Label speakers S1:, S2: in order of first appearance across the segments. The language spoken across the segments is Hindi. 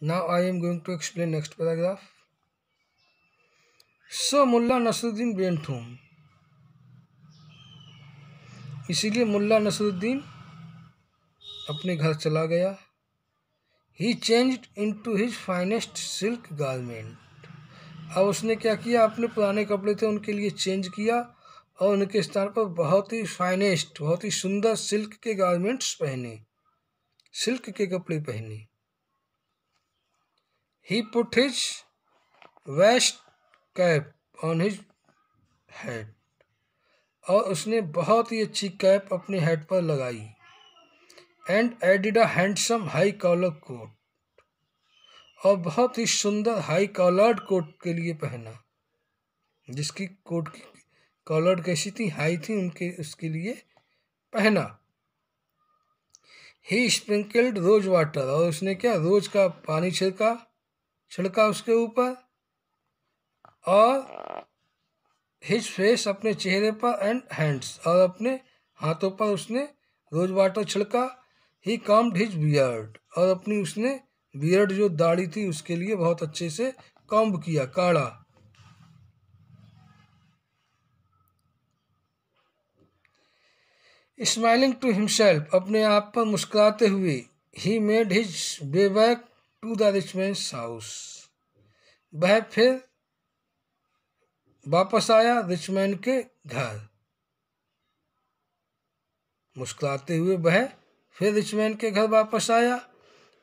S1: Now I am going to explain next paragraph. So Mulla Nasruddin went home. इसीलिए मुल्ला नसरुद्दीन अपने घर चला गया. He changed into his finest silk garment. अब उसने क्या किया, अपने पुराने कपड़े थे उनके लिए चेंज किया और उनके स्थान पर बहुत ही फाइनेस्ट, बहुत ही सुंदर सिल्क के गारमेंट्स पहने, सिल्क के कपड़े पहने. He put his best cap on his head. और उसने बहुत ही अच्छी कैप अपने हेड पर लगाई. And added a handsome high collar coat. और बहुत ही सुंदर हाई कॉलर्ड कोट के लिए पहना, जिसकी कोट की कॉलर्ड कैसी थी, हाई थी, उनके उसके लिए पहना. ही स्प्रिंकल्ड रोज वाटर. और उसने क्या, रोज का पानी छिड़का उसके ऊपर. और हिज फेस, अपने चेहरे पर. एंड हैंड्स, और अपने हाथों पर उसने रोज वाटर छिड़का. ही कॉम्ड हिज बियर्ड. और अपनी उसने बियर्ड जो दाढ़ी थी उसके लिए बहुत अच्छे से कॉम्ब किया, काढ़ा. Smiling to himself. अपने आप पर मुस्कुराते हुए. He made his way back to the rich man's house. वह फिर वापस आया रिच मैन के घर. मुस्कुराते हुए वह फिर रिच मैन के घर वापस आया.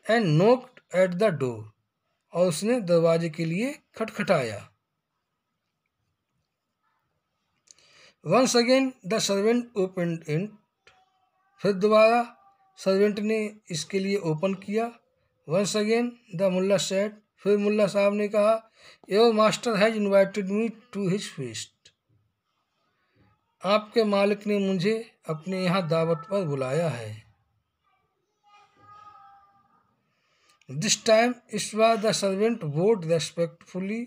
S1: And knocked at the door. और उसने दरवाजे के लिए खटखटाया. Once again the servant opened it. फिर दोबारा सर्वेंट ने इसके लिए ओपन किया. Once again the mullah said. फिर मुल्ला साहब ने कहा, your master has invited me to his feast. आपके मालिक ने मुझे अपने यहाँ दावत पर बुलाया है. दिस टाइम, इस बार द सर्वेंट बोड रेस्पेक्टफुली.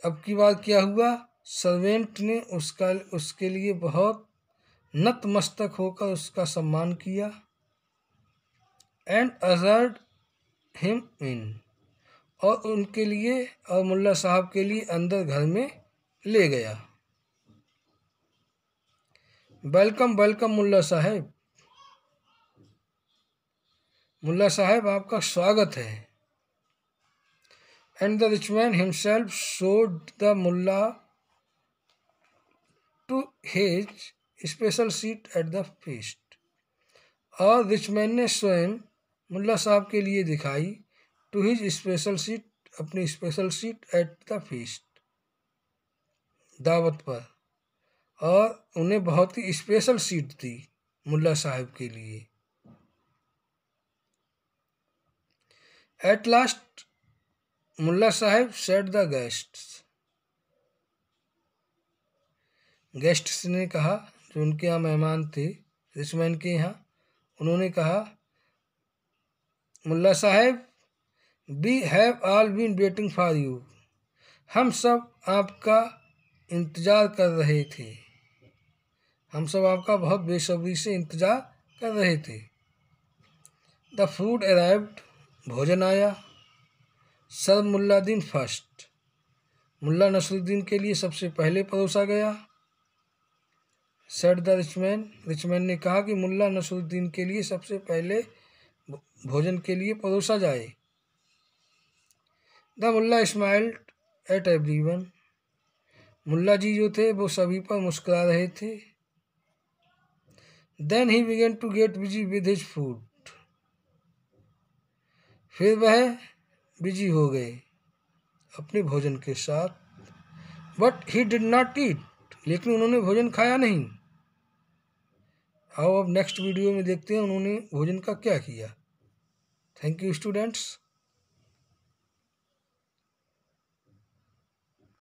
S1: अब की बार क्या हुआ, सर्वेंट ने उसके लिए बहुत नतमस्तक होकर उसका सम्मान किया. एंड अजर्ड हिम इन. और उनके लिए, और मुल्ला साहब के लिए अंदर घर में ले गया. वेलकम वेलकम मुल्ला साहब. मुल्ला साहब आपका स्वागत है. And the rich man himself showed the Mulla to his special seat at the feast. और रिच मैन ने स्वयं मुल्ला साहब के लिए दिखाई टू हिज स्पेशल सीट, अपनी special seat at the feast, दावत पर. और उन्हें बहुत ही स्पेशल सीट दी मुल्ला साहब के लिए. एट लास्ट मुल्ला साहब सेड द गेस्ट्स. गेस्ट्स ने कहा, जो उनके यहाँ मेहमान थे रिचमैन के यहाँ, उन्होंने कहा, मुल्ला साहब, we have all been waiting for you. हम सब आपका इंतज़ार कर रहे थे. हम सब आपका बहुत बेसब्री से इंतज़ार कर रहे थे. The food arrived. भोजन आया. सर मुल्लादीन फर्स्ट. मुल्ला नसरुद्दीन के लिए सबसे पहले परोसा गया. Said the Richman. रिचमैन ने कहा कि मुल्ला नसरुद्दीन के लिए सबसे पहले भोजन के लिए परोसा जाए. The mullah smiled at everyone. मुल्ला जी जो थे वो सभी पर मुस्कुरा रहे थे. Then he began to get busy with his food. फिर वह बिजी हो गए अपने भोजन के साथ. But he did not eat. लेकिन उन्होंने भोजन खाया नहीं. आओ अब नेक्स्ट वीडियो में देखते हैं उन्होंने भोजन का क्या किया. Thank you students.